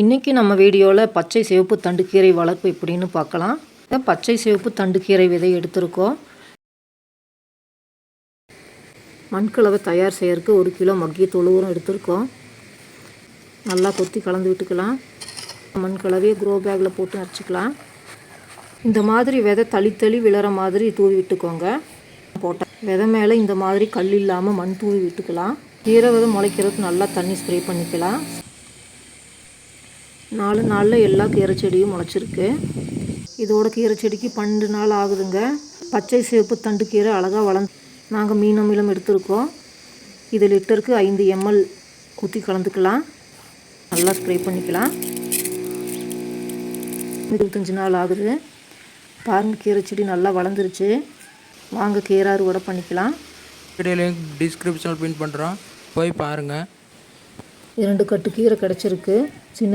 இன்றைக்கி நம்ம வீடியோவில் பச்சை சிவப்பு தண்டுக்கீரை வளர்ப்பு எப்படின்னு பார்க்கலாம். பச்சை சிவப்பு தண்டுக்கீரை விதை எடுத்திருக்கோம். மண்கலவை தயார் செய்யறதுக்கு 1 கிலோ மக்கிய தொழு உரம் எடுத்திருக்கோம். நல்லா கொத்தி கலந்து விட்டுக்கலாம். மண்கலவையை க்ரோ பேக்கில் போட்டு அரைச்சிக்கலாம். இந்த மாதிரி விதை தளி விழுற மாதிரி தூவி விட்டுக்கோங்க. போட்ட விதை மேலே இந்த மாதிரி கல் இல்லாமல் மண் தூவி விட்டுக்கலாம். கீரை விதை முளைக்கிறதுக்கு நல்லா தண்ணி ஸ்ப்ரே பண்ணிக்கலாம். 4 நாளில் எல்லா கீரை செடியும் முளைச்சிருக்கு. இதோட கீரை செடிக்கு 12 நாள் ஆகுதுங்க. பச்சை சிவப்பு தண்டு கீரை அழகாக வளர்ந்து நாங்கள் மீன் அமிலம் எடுத்துருக்கோம். இது லிட்டருக்கு 5 ml ஊற்றி கலந்துக்கலாம். நல்லா ஸ்ப்ரே பண்ணிக்கலாம். 25 நாள் ஆகுது. பாருங்கள், கீரை செடி நல்லா வளர்ந்துருச்சு. வாங்க கீரை அறுவடை பண்ணிக்கலாம். வீடியோ லிங்க் டிஸ்கிரிப்ஷனில் பின் பண்ணுறோம், போய் பாருங்கள். 2 கட்டு கீரை கிடச்சிருக்கு. சின்ன